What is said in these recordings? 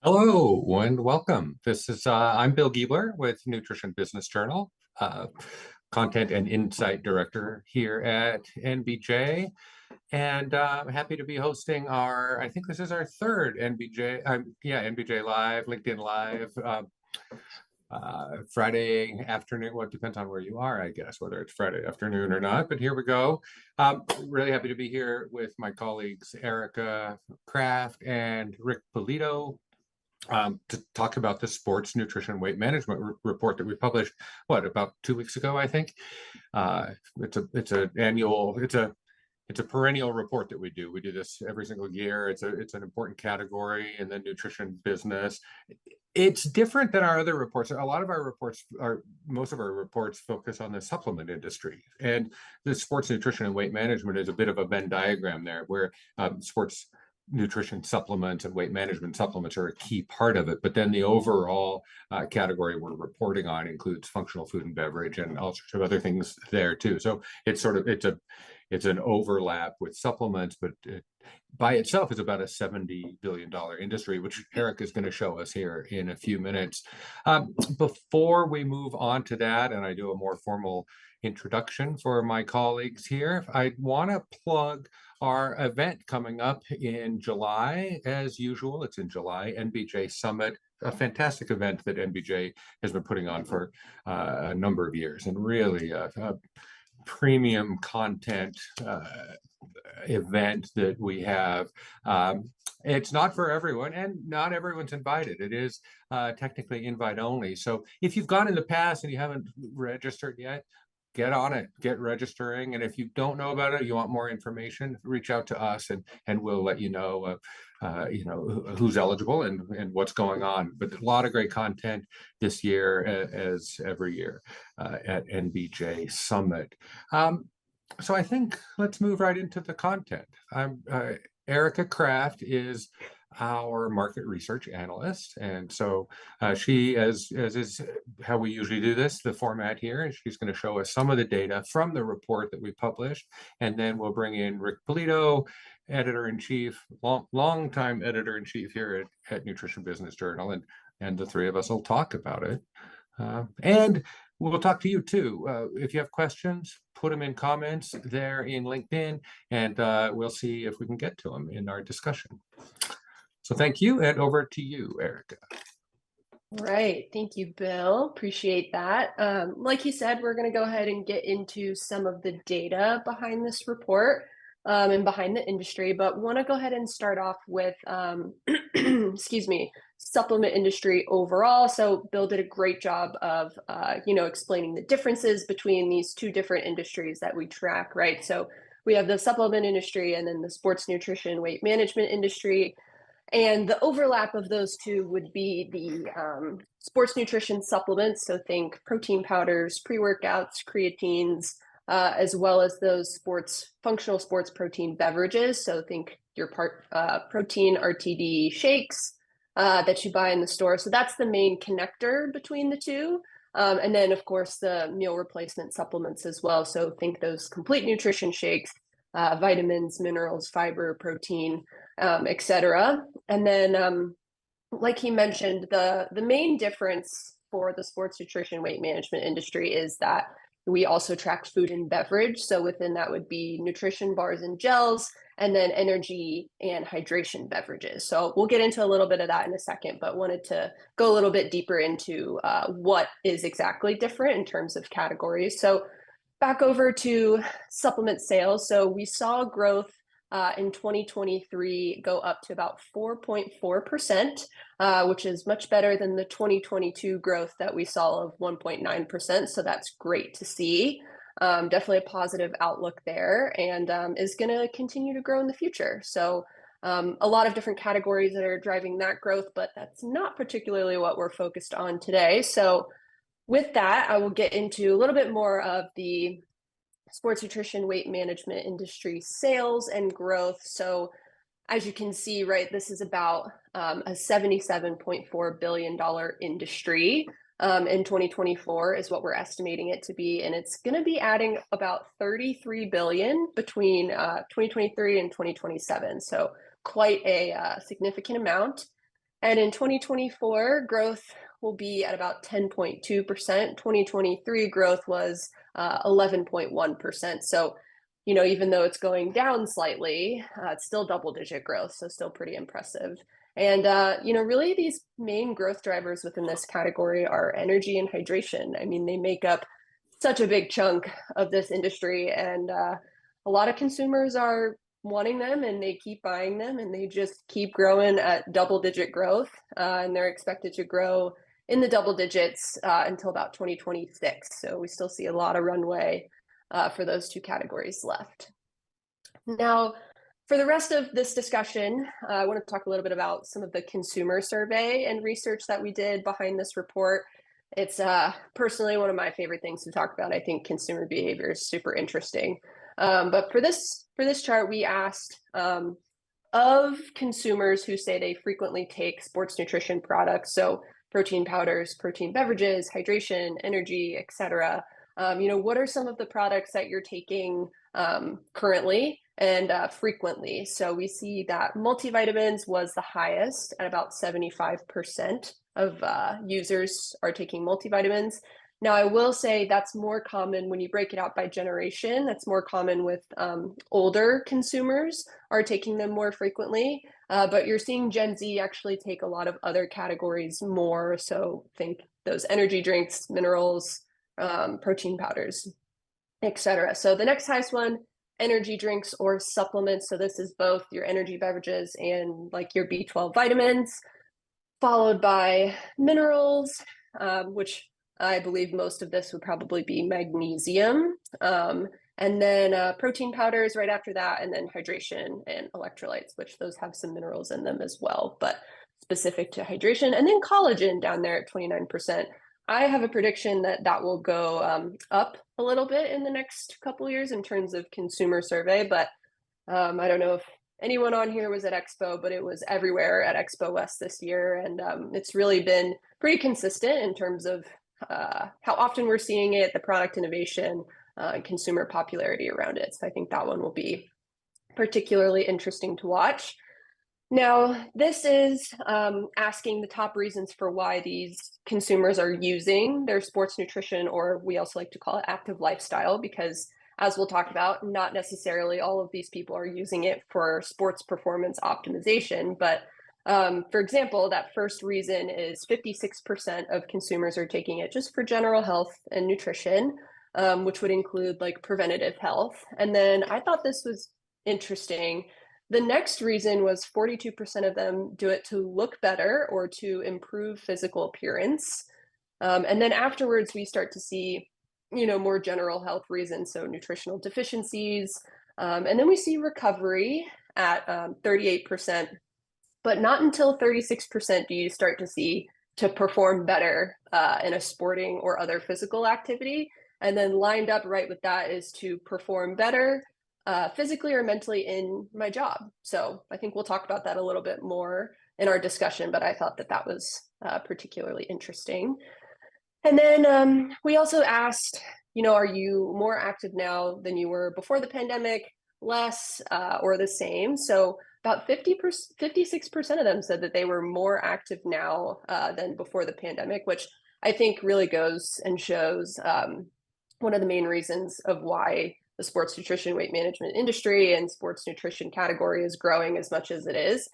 Hello and welcome. This is I'm Bill Giebler with Nutrition Business Journal, uh, content and insight director here at NBJ, and happy to be hosting I think this is our third NBJ, NBJ Live, LinkedIn Live, Friday afternoon. Well, it depends on where you are, I guess, whether it's Friday afternoon or not. But here we go. Really happy to be here with my colleagues Erica Kraft and Rick Polito to talk about the sports nutrition weight management report that we published, about 2 weeks ago, I think. It's a perennial report that we do. We do this every single year. It's an important category in the nutrition business. It's different than our other reports. Most of our reports focus on the supplement industry, and the sports nutrition and weight management is a bit of a Venn diagram there, where sports nutrition supplements and weight management supplements are a key part of it. But then the overall category we're reporting on includes functional food and beverage and all sorts of other things there too. So it's an overlap with supplements, but by itself is about a $70 billion industry, which Eric is going to show us here in a few minutes. Before we move on to that, and I do a more formal introduction for my colleagues here, I want to plug our event coming up in July. As usual, it's in July, NBJ Summit, a fantastic event that NBJ has been putting on for a number of years, and really premium content event that we have. It's not for everyone, and not everyone's invited. It is technically invite only. So if you've gone in the past and you haven't registered yet, get on it, get registering. And if you don't know about it, you want more information, reach out to us and we'll let you know, who's eligible and what's going on. But a lot of great content this year, as every year at NBJ Summit. So I think let's move right into the content. Erica Kraft is our market research analyst, and so she, as is how we usually do this, the format here, and she's going to show us some of the data from the report that we published, and then we'll bring in Rick Polito, editor-in-chief, long-time editor-in-chief here at Nutrition Business Journal, and the three of us will talk about it. And we'll talk to you too. If you have questions, put them in comments there in LinkedIn, and we'll see if we can get to them in our discussion. So thank you, and over to you, Erica. Right. Thank you, Bill. Appreciate that. Like you said, we're going to go ahead and get into some of the data behind this report and behind the industry, but want to go ahead and start off with, excuse me, supplement industry overall. So Bill did a great job of, explaining the differences between these two different industries that we track, right? So we have the supplement industry and then the sports nutrition weight management industry. And the overlap of those two would be the sports nutrition supplements. So think protein powders, pre-workouts, creatines, as well as those functional sports protein beverages. So think your protein RTD shakes that you buy in the store. So that's the main connector between the two. And then, of course, the meal replacement supplements as well. So think those complete nutrition shakes, vitamins, minerals, fiber, protein, etc. And then, like he mentioned, the main difference for the sports nutrition weight management industry is that we also track food and beverage. So within that would be nutrition bars and gels, and then energy and hydration beverages. So we'll get into a little bit of that in a second, but wanted to go a little bit deeper into what is exactly different in terms of categories. So back over to supplement sales. So we saw growth in 2023 go up to about 4.4%, which is much better than the 2022 growth that we saw of 1.9%. So that's great to see. Definitely a positive outlook there, and is going to continue to grow in the future. So a lot of different categories that are driving that growth, but that's not particularly what we're focused on today. So with that, I will get into a little bit more of the sports nutrition weight management industry sales and growth. So as you can see, right, this is about a $77.4 billion industry in 2024 is what we're estimating it to be. And it's going to be adding about 33 billion between 2023 and 2027. So quite a significant amount. And in 2024, growth will be at about 10.2%. 2023 growth was 11.1%. So, even though it's going down slightly, it's still double-digit growth, so still pretty impressive. And, really these main growth drivers within this category are energy and hydration. I mean, they make up such a big chunk of this industry, and a lot of consumers are wanting them and they keep buying them and they just keep growing at double-digit growth, and they're expected to grow in the double digits until about 2026. So we still see a lot of runway for those two categories left. Now, for the rest of this discussion, I want to talk a little bit about some of the consumer survey and research that we did behind this report. It's personally one of my favorite things to talk about. I think consumer behavior is super interesting. But for this chart, we asked of consumers who say they frequently take sports nutrition products, so protein powders, protein beverages, hydration, energy, etc. What are some of the products that you're taking currently and frequently? So we see that multivitamins was the highest at about 75% of users are taking multivitamins. Now, I will say that's more common when you break it out by generation. That's more common with older consumers are taking them more frequently. But you're seeing Gen Z actually take a lot of other categories more. So think those energy drinks, minerals, protein powders, etc. So the next highest one, energy drinks or supplements. So this is both your energy beverages and like your B12 vitamins, followed by minerals, which I believe most of this would probably be magnesium, and then protein powders right after that, and then hydration and electrolytes, which those have some minerals in them as well, but specific to hydration, and then collagen down there at 29%. I have a prediction that that will go up a little bit in the next couple years in terms of consumer survey, but I don't know if anyone on here was at Expo, but it was everywhere at Expo West this year, and it's really been pretty consistent in terms of how often we're seeing it, the product innovation, and consumer popularity around it. So I think that one will be particularly interesting to watch. Now, this is asking the top reasons for why these consumers are using their sports nutrition, or we also like to call it active lifestyle, because as we'll talk about, not necessarily all of these people are using it for sports performance optimization, but for example, that first reason is 56% of consumers are taking it just for general health and nutrition, which would include like preventative health. And then I thought this was interesting. The next reason was 42% of them do it to look better or to improve physical appearance. And then afterwards, we start to see, more general health reasons, so nutritional deficiencies. And then we see recovery at 38%. But not until 36% do you start to see to perform better in a sporting or other physical activity. And then lined up right with that is to perform better physically or mentally in my job. So I think we'll talk about that a little bit more in our discussion, but I thought that that was particularly interesting. And then we also asked, are you more active now than you were before the pandemic, less, or the same? So about 56% of them said that they were more active now than before the pandemic, which I think really goes and shows one of the main reasons of why the sports nutrition weight management industry and sports nutrition category is growing as much as it is.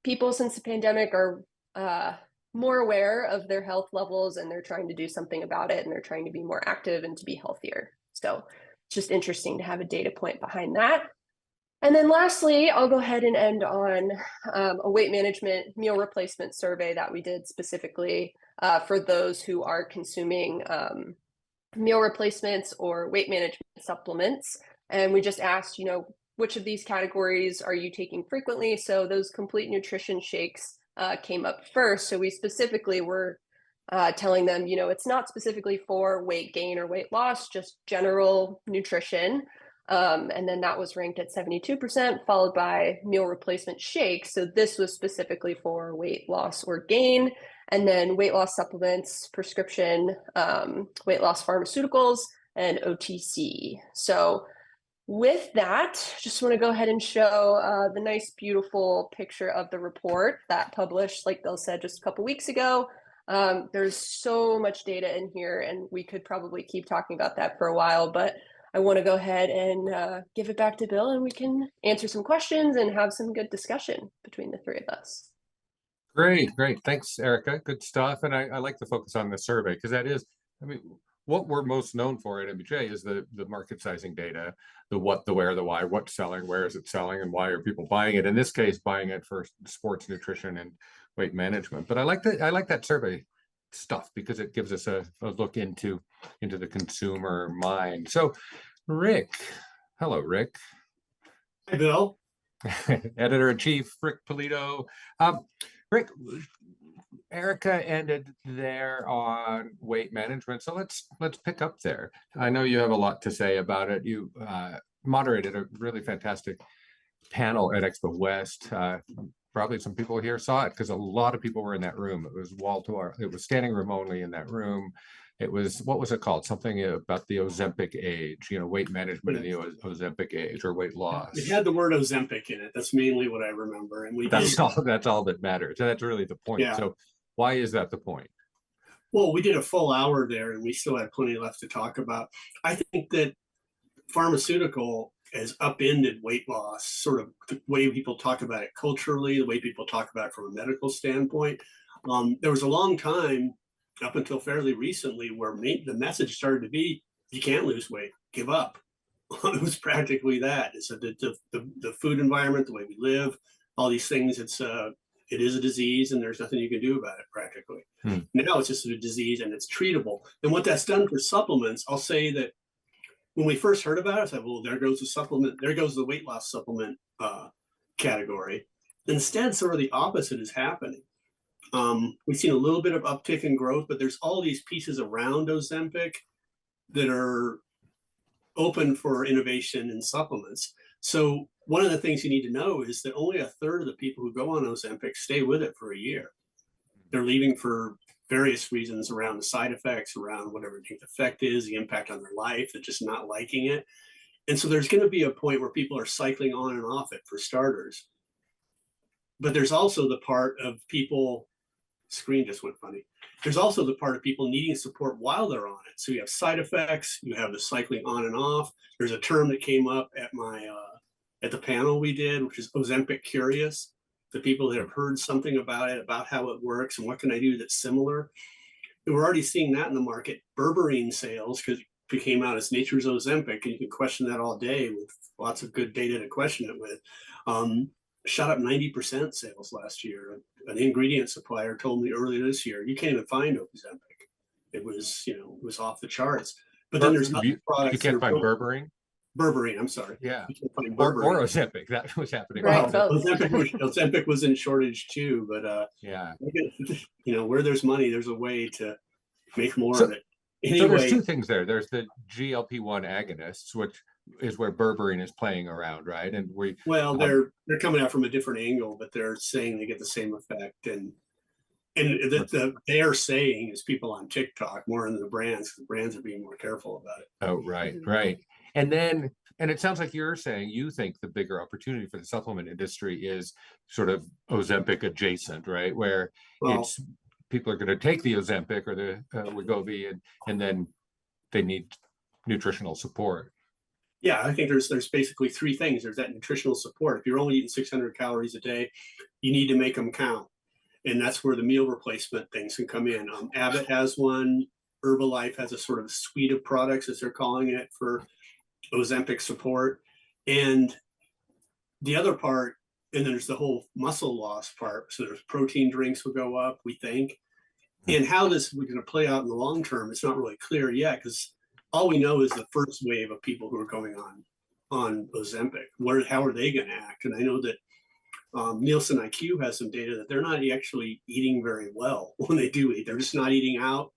People since the pandemic are more aware of their health levels, and they're trying to do something about it, and they're trying to be more active and to be healthier. So it's just interesting to have a data point behind that. And then lastly, I'll go ahead and end on a weight management meal replacement survey that we did specifically for those who are consuming meal replacements or weight management supplements. And we just asked, which of these categories are you taking frequently? So those complete nutrition shakes came up first. So we specifically were telling them, it's not specifically for weight gain or weight loss, just general nutrition. And then that was ranked at 72%, followed by meal replacement shakes. So this was specifically for weight loss or gain. And then weight loss supplements, prescription, weight loss pharmaceuticals, and OTC. So with that, just want to go ahead and show the nice, beautiful picture of the report that published, like Bill said, just a couple weeks ago. There's so much data in here, and we could probably keep talking about that for a while, but I want to go ahead and give it back to Bill, and we can answer some questions and have some good discussion between the three of us. Great, great. Thanks, Erica. Good stuff. And I like the focus on the survey because that is, I mean, what we're most known for at MBJ is the market sizing data, the what, the where, the why, what's selling, where is it selling, and why are people buying it? In this case, buying it for sports nutrition and weight management. But I like that survey stuff because it gives us a look into the consumer mind. So, Rick, hello, Rick. Hi, Bill. Editor-in-Chief Rick Polito. Rick, Erica ended there on weight management, so let's pick up there. I know you have a lot to say about it. You moderated a really fantastic panel at Expo West. Probably some people here saw it because a lot of people were in that room. It was wall to wall. It was standing room only in that room. It was, what was it called? Something about the Ozempic age, weight management in the Ozempic age or weight loss. It had the word Ozempic in it. That's mainly what I remember. And that's all that matters. And that's really the point. Yeah. So why is that the point? Well, we did a full hour there and we still had plenty left to talk about. I think that pharmaceutical has upended weight loss, sort of the way people talk about it culturally, the way people talk about it from a medical standpoint. There was a long time up until fairly recently where the message started to be, you can't lose weight, give up. It was practically that. It's the food environment, the way we live, all these things, it is a disease and there's nothing you can do about it practically. Now it's just a disease and it's treatable. And what that's done for supplements, I'll say that when we first heard about it, I said, well, there goes the supplement, there goes the weight loss supplement category. Instead, sort of the opposite is happening. We've seen a little bit of uptick in growth, but there's all these pieces around Ozempic that are open for innovation in supplements. So one of the things you need to know is that only 1/3 of the people who go on Ozempic stay with it for a year. They're leaving for various reasons around the side effects, around whatever the effect is, the impact on their life, they're just not liking it. And so there's going to be a point where people are cycling on and off it for starters. But there's also the part of people, screen just went funny. There's also the part of people needing support while they're on it. So you have side effects, you have the cycling on and off. There's a term that came up at at the panel we did, which is Ozempic curious. The people that have heard something about it, about how it works and what can I do that's similar. And we're already seeing that in the market. Berberine sales, because it came out as Nature's Ozempic, and you can question that all day with lots of good data to question it with. Shot up 90% sales last year. An ingredient supplier told me earlier this year, you can't even find Ozempic. It was, it was off the charts. But then there's other products. You can't find berberine? Berberine, I'm sorry. Yeah. You can't find or berberine. Ozempic, that was happening. Right, Well, Ozempic was in shortage too, but yeah. Where there's money, there's a way to make more of it. Anyway, so there's two things there. There's the GLP-1 agonists, which is where berberine is playing around, right? And they're coming out from a different angle, but they're saying they get the same effect. And they are saying is people on TikTok more than the brands. The brands are being more careful about it. Oh, right, right. And it sounds like you're saying you think the bigger opportunity for the supplement industry is sort of Ozempic adjacent, right? Where it's people are going to take the Ozempic or the Wegovy and then they need nutritional support. Yeah, I think there's basically three things. There's that nutritional support. If you're only eating 600 calories a day, you need to make them count. And that's where the meal replacement things can come in. Abbott has one. Herbalife has a sort of suite of products, as they're calling it, for Ozempic support. And the other part, and then there's the whole muscle loss part. So there's protein drinks will go up, we think. And how this is going to play out in the long term, it's not really clear yet, because all we know is the first wave of people who are going on Ozempic. How are they going to act? And I know that Nielsen IQ has some data that they're not actually eating very well when they do eat. They're just not eating out,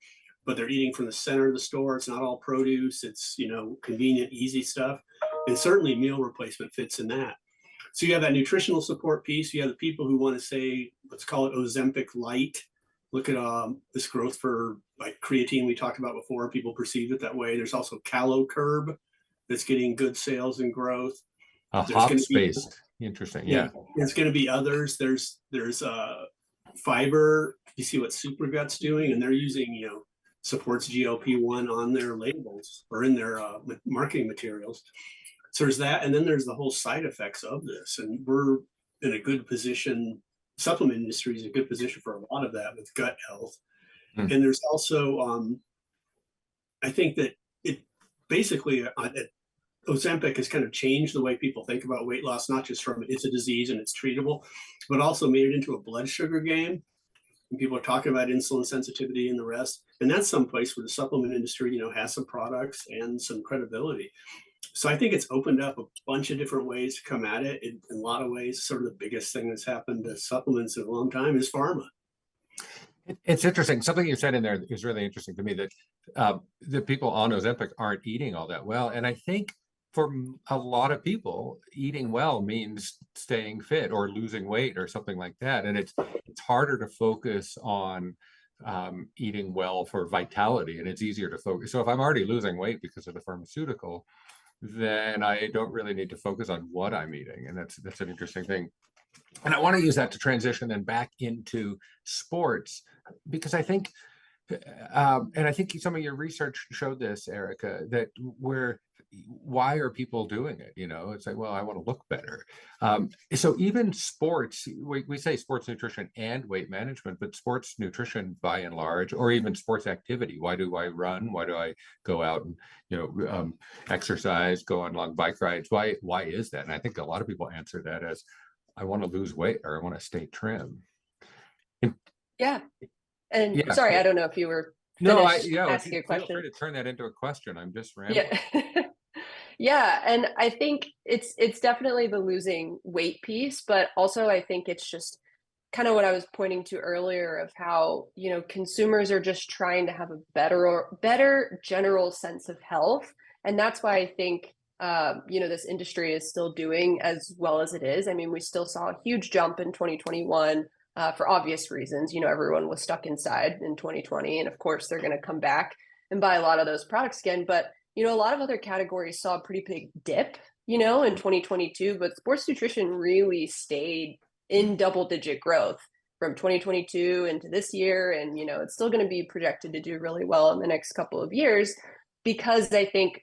but they're eating from the center of the store. It's not all produce. It's, convenient, easy stuff. And certainly meal replacement fits in that. So you have that nutritional support piece. You have the people who want to say, let's call it Ozempic light. Look at this growth for like creatine we talked about before. People perceive it that way. There's also CaloCurb, that's getting good sales and growth. A There's going to be, hops-based, interesting, yeah. there's going to be others. There's fiber. You see what Supergut's doing, and they're using, supports GLP-1 on their labels or in their marketing materials. So there's that, and then there's the whole side effects of this, and we're in a good position. Supplement industry is a good position for a lot of that with gut health. And there's also, I think that it basically, Ozempic has kind of changed the way people think about weight loss, not just from it's a disease and it's treatable, but also made it into a blood sugar game. And people are talking about insulin sensitivity and the rest. And that's someplace where the supplement industry, has some products and some credibility. So I think it's opened up a bunch of different ways to come at it. In a lot of ways, sort of the biggest thing that's happened to supplements in a long time is pharma. It's interesting. Something you said in there is really interesting to me, that the people on Ozempic aren't eating all that well. And I think for a lot of people, eating well means staying fit or losing weight or something like that. And it's harder to focus on eating well for vitality, and it's easier to focus. So if I'm already losing weight because of the pharmaceutical, then I don't really need to focus on what I'm eating. And that's an interesting thing. And I want to use that to transition then back into sports, because I think, and I think some of your research showed this, Erica, that why are people doing it? It's like, well, I want to look better. So even sports, we say sports nutrition and weight management, but sports nutrition by and large, or even sports activity. Why do I run? Why do I go out and, exercise, go on long bike rides? Why is that? And I think a lot of people answer that as, I want to lose weight or I want to stay trim. Yeah. And Yeah. sorry, I don't know if you were No, asking a feel question. free to turn that into a question. I'm just rambling. Yeah. Yeah, and I think it's definitely the losing weight piece, but also I think it's just kind of what I was pointing to earlier of how, consumers are just trying to have a better general sense of health. And that's why I think this industry is still doing as well as it is. I mean, we still saw a huge jump in 2021 for obvious reasons. Everyone was stuck inside in 2020, and of course they're going to come back and buy a lot of those products again. But a lot of other categories saw a pretty big dip, in 2022, but sports nutrition really stayed in double-digit growth from 2022 into this year. And, it's still going to be projected to do really well in the next couple of years, because I think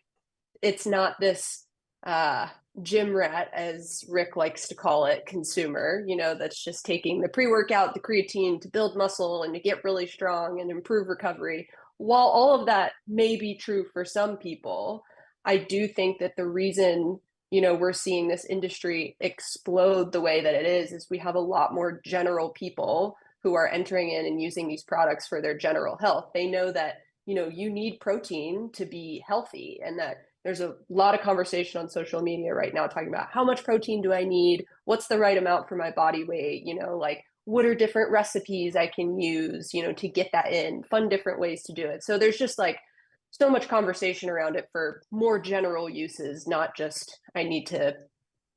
it's not this gym rat, as Rick likes to call it, consumer, that's just taking the pre-workout, the creatine to build muscle and to get really strong and improve recovery. While all of that may be true for some people, I do think that the reason, we're seeing this industry explode the way that it is we have a lot more general people who are entering in and using these products for their general health. They know that, you need protein to be healthy, and that there's a lot of conversation on social media right now talking about how much protein do I need? What's the right amount for my body weight? Like, what are different recipes I can use, to get that in, fun different ways to do it. So there's just like so much conversation around it for more general uses, not just I need to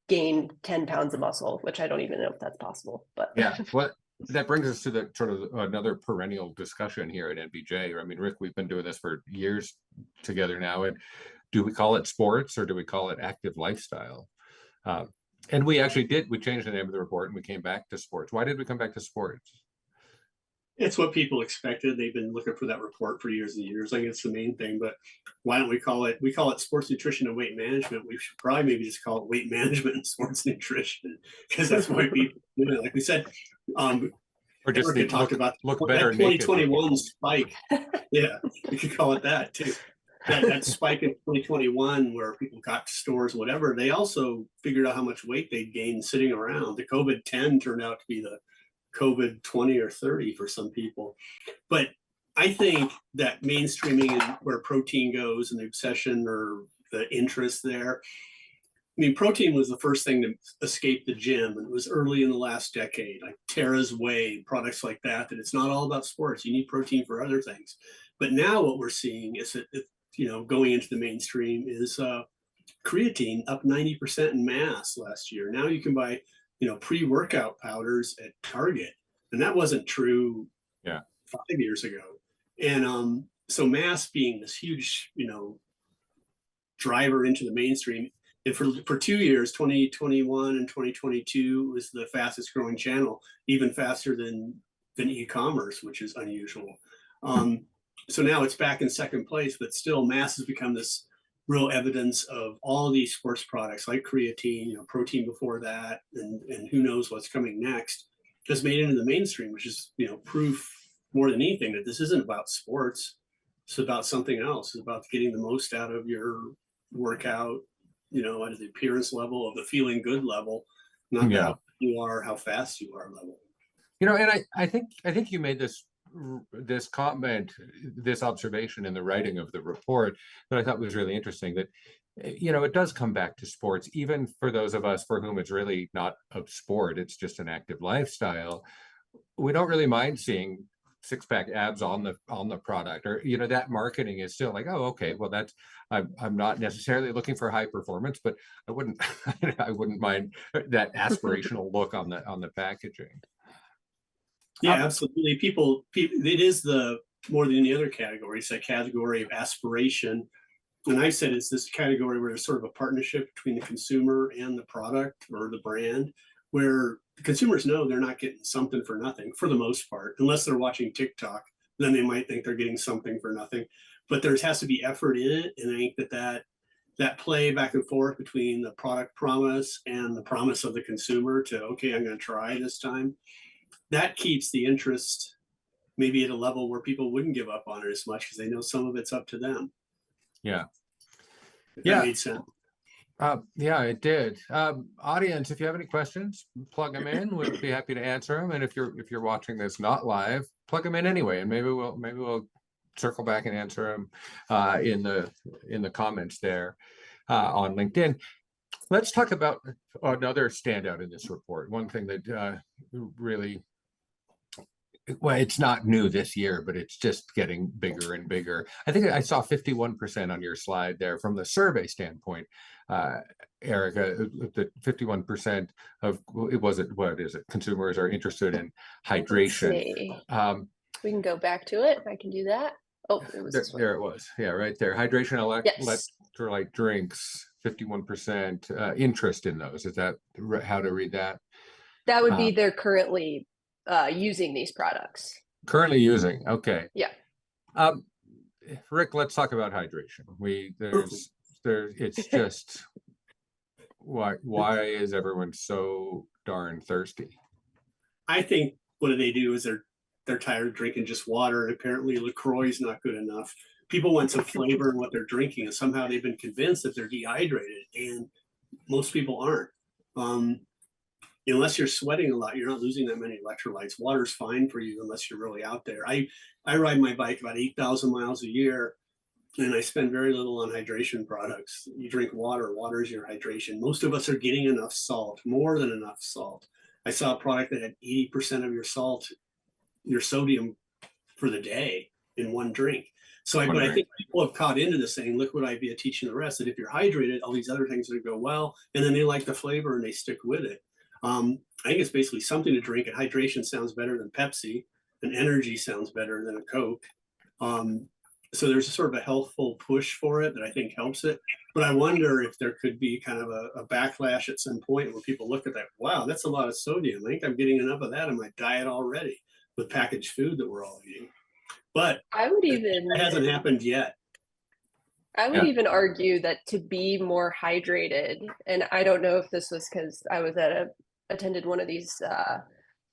gain 10 pounds of muscle, which I don't even know if that's possible. But yeah, well, that brings us to the sort of another perennial discussion here at NBJ. I mean, Rick, we've been doing this for years together now. And do we call it sports or do we call it active lifestyle? And we actually we changed the name of the report and we came back to sports. Why did we come back to sports? It's what people expected. They've been looking for that report for years and years. I think it's the main thing, but why don't we call it sports nutrition and weight management? We should probably maybe just call it weight management and sports nutrition, because that's why people do it. Like we said, or just Erica talked about look better that naked. 2021 spike. Yeah, we could call it that too. That spike in 2021 where people got to stores, whatever, they also figured out how much weight they'd gained sitting around. The COVID 10 turned out to be the COVID 20 or 30 for some people. But I think that mainstreaming and where protein goes and the obsession or the interest there. I mean, protein was the first thing to escape the gym, and it was early in the last decade, like Terra's Whey, products like that, that it's not all about sports. You need protein for other things. But now what we're seeing is that, going into the mainstream is creatine up 90% in mass last year. Now you can buy, pre-workout powders at Target, and that wasn't true 5 years ago. And so mass being this huge, driver into the mainstream. And for 2 years, 2021 and 2022 was the fastest growing channel, even faster than e-commerce, which is unusual. So now it's back in second place, but still mass has become this real evidence of all of these sports products like creatine, protein before that, and who knows what's coming next, has made it into the mainstream, which is, proof more than anything that this isn't about sports. It's about something else. It's about getting the most out of your workout, at the appearance level, of the feeling good level, not Yeah. how you are, how fast you are level. And I think you made this comment, this observation in the writing of the report that I thought was really interesting, that it does come back to sports, even for those of us for whom it's really not a sport, it's just an active lifestyle. We don't really mind seeing six-pack abs on the product, or that marketing is still like, oh, okay, well, that's, I'm not necessarily looking for high performance, but I wouldn't I wouldn't mind that aspirational look on the packaging. Yeah, absolutely. People, it is the more than any other category. It's a category of aspiration. And I said it's this category where there's sort of a partnership between the consumer and the product or the brand, where the consumers know they're not getting something for nothing for the most part, unless they're watching TikTok. Then they might think they're getting something for nothing. But there has to be effort in it. And I think that play back and forth between the product promise and the promise of the consumer to, okay, I'm going to try this time, that keeps the interest maybe at a level where people wouldn't give up on it as much, because they know some of it's up to them. Yeah. If Yeah. that made sense. Yeah, it did. Audience, if you have any questions, plug them in. We'd be happy to answer them. And if you're watching this not live, plug them in anyway, and maybe we'll circle back and answer them in the comments there on LinkedIn. Let's talk about another standout in this report. One thing that really, well, it's not new this year, but it's just getting bigger and bigger. I think I saw 51% on your slide there from the survey standpoint, Erica, that 51% of what is it? Consumers are interested in hydration. We can go back to it. I can do that. Oh, it was there it was. Yeah, right there. Hydration, yes. electrolyte drinks, 51% interest in those. Is that how to read that? That would be they're currently using these products. Currently using, okay. Yeah. Rick, let's talk about hydration. It's just why is everyone so darn thirsty? I think what they do is they're tired of drinking just water, and apparently LaCroix is not good enough. People want some flavor in what they're drinking, and somehow they've been convinced that they're dehydrated, and most people aren't. Unless you're sweating a lot, you're not losing that many electrolytes. Water's fine for you unless you're really out there. I ride my bike about 8,000 miles a year, and I spend very little on hydration products. You drink water. Water is your hydration. Most of us are getting enough salt, more than enough salt. I saw a product that had 80% of your salt, your sodium for the day in one drink. So I think people have caught into this saying, look what IBIA teaching the rest, that if you're hydrated, all these other things are going to go well. And then they like the flavor and they stick with it. I think it's basically something to drink, and hydration sounds better than Pepsi, and energy sounds better than a Coke. So there's sort of a healthful push for it that I think helps it. But I wonder if there could be kind of a backlash at some point where people look at that, wow, that's a lot of sodium. I think I'm getting enough of that in my diet already with packaged food that we're all eating. But it hasn't happened yet. I would even argue that to be more hydrated, and I don't know if this was because I was attended one of these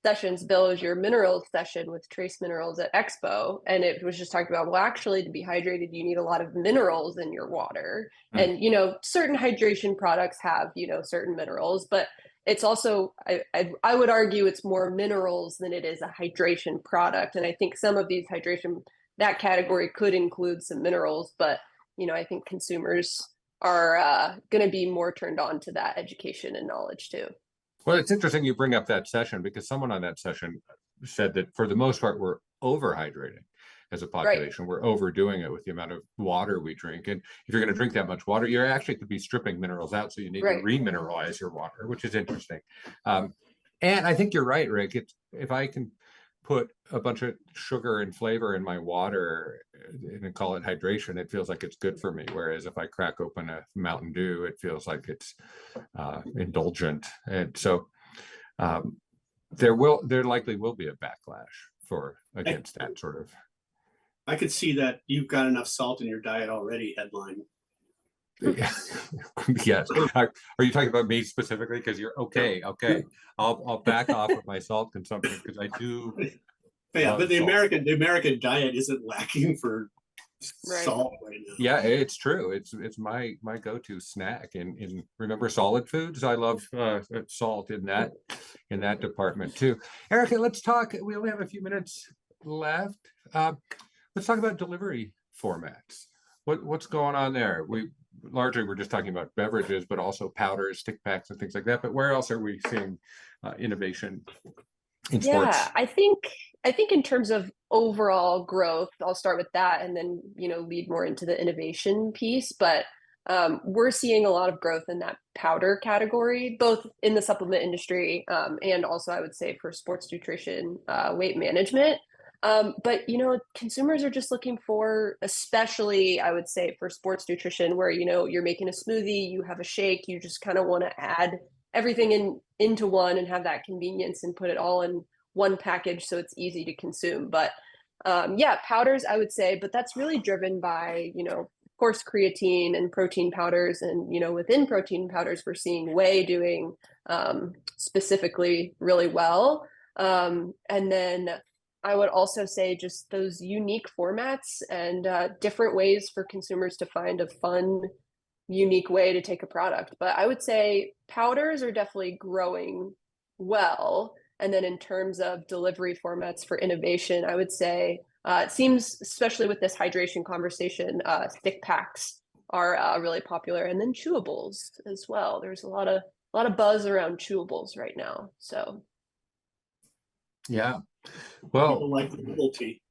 sessions. Bill, was your minerals session with Trace Minerals at Expo, and it was just talking about, well, actually, to be hydrated, you need a lot of minerals in your water. And certain hydration products have certain minerals, but it's also I would argue it's more minerals than it is a hydration product. And I think some of these hydration, that category could include some minerals, but I think consumers are going to be more turned on to that education and knowledge too. Well, it's interesting you bring up that session, because someone on that session said that for the most part, we're overhydrating as a population. Right. We're overdoing it with the amount of water we drink. And if you're going to drink that much water, you're actually could be stripping minerals out. So you need to remineralize your water, which is interesting. And I think you're right, Rick. If I can put a bunch of sugar and flavor in my water and call it hydration, it feels like it's good for me. Whereas if I crack open a Mountain Dew, it feels like it's indulgent. And so there likely will be a backlash against that sort of. I could see that "you've got enough salt in your diet already" headline. Yes. Are you talking about me specifically? Because you're okay. I'll back off of my salt consumption because I do. Yeah, but the salt. American diet isn't lacking for Right. salt right now. Yeah, it's true. It's my go-to snack. In remember solid foods? I love salt in that department too. Erica, let's talk. We only have a few minutes left. Let's talk about delivery formats. What's going on there? We're just talking about beverages, but also powders, stick packs, and things like that. But where else are we seeing innovation in sports? Yeah, I think in terms of overall growth, I'll start with that and then, lead more into the innovation piece. But we're seeing a lot of growth in that powder category, both in the supplement industry and also I would say for sports nutrition, weight management. But consumers are just looking for, especially I would say for sports nutrition, where you're making a smoothie, you have a shake, you just kind of want to add everything into one and have that convenience and put it all in one package so it's easy to consume. But yeah, powders I would say, but that's really driven by of course creatine and protein powders, and within protein powders we're seeing whey doing specifically really well, and then I would also say just those unique formats and different ways for consumers to find a fun, unique way to take a product. But I would say powders are definitely growing well. And then in terms of delivery formats for innovation, I would say it seems, especially with this hydration conversation, stick packs are really popular, and then chewables as well. There's a lot of buzz around chewables right now. So Yeah. Well, People like the novelty.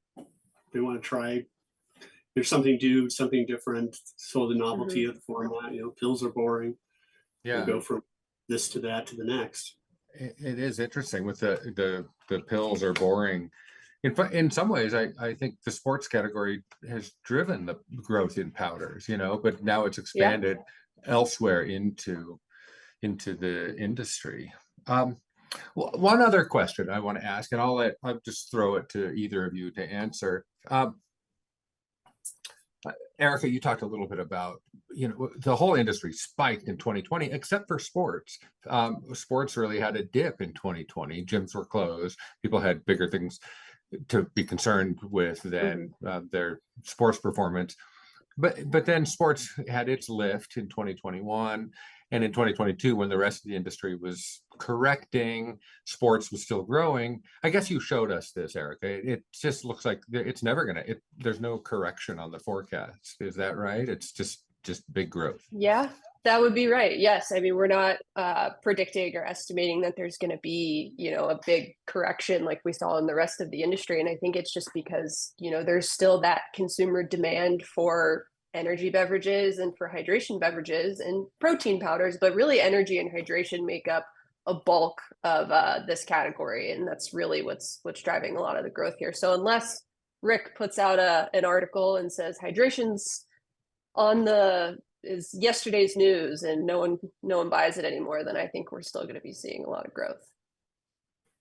They want to try. There's something new, something different. So the novelty of the format. Pills are boring. yeah. We'll go from this to that to the next. It is interesting with the pills are boring. In some ways, I think the sports category has driven the growth in powders, but now it's expanded elsewhere into the industry. One other question I want to ask, and I'll just throw it to either of you to answer. Erica, you talked a little bit about, the whole industry spiked in 2020, except for sports. Sports really had a dip in 2020. Gyms were closed. People had bigger things to be concerned with than their sports performance. But then sports had its lift in 2021. And in 2022, when the rest of the industry was correcting, sports was still growing. I guess you showed us this, Erica. It just looks like it's never there's no correction on the forecast. Is that right? It's just big growth. Yeah, that would be right. Yes. I mean, we're not predicting or estimating that there's going to be, a big correction like we saw in the rest of the industry. And I think it's just because, there's still that consumer demand for energy beverages and for hydration beverages and protein powders, but really energy and hydration make up a bulk of this category. And that's really what's driving a lot of the growth here. So unless Rick puts out an article and says hydration's is yesterday's news and no one buys it anymore, then I think we're still going to be seeing a lot of growth.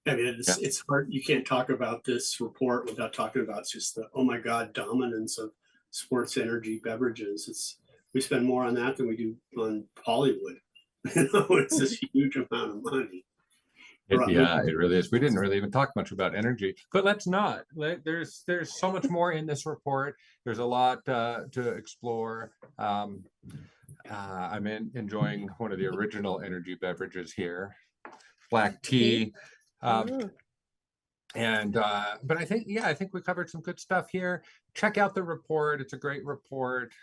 I mean, it's hard. You can't talk about this report without talking about just the, oh my God, dominance of sports energy beverages. We spend more on that than we do on Hollywood. It's this huge amount of money. Yeah, it really is. We didn't really even talk much about energy, but let's not. There's so much more in this report. There's a lot to explore. I'm enjoying one of the original energy beverages here, black tea. But I think we covered some good stuff here. Check out the report. It's a great report.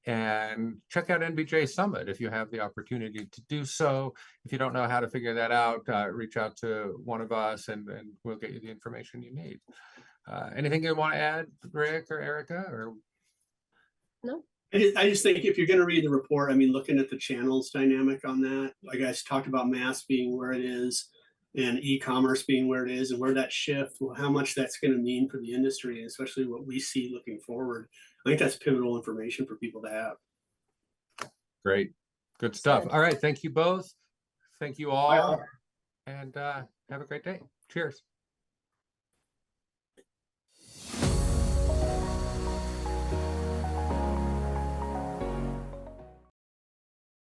And check out NBJ Summit if you have the opportunity to do so. If you don't know how to figure that out, reach out to one of us and we'll get you the information you need. Anything you want to add, Rick or Erica? Or no? I just think if you're going to read the report, I mean, looking at the channels dynamic on that, like I talked about mass being where it is, and e-commerce being where it is and where that shift, well, how much that's going to mean for the industry, and especially what we see looking forward. I think that's pivotal information for people to have. Great. Good stuff. Good. All right. Thank you both. Thank you all. And have a great day. Cheers.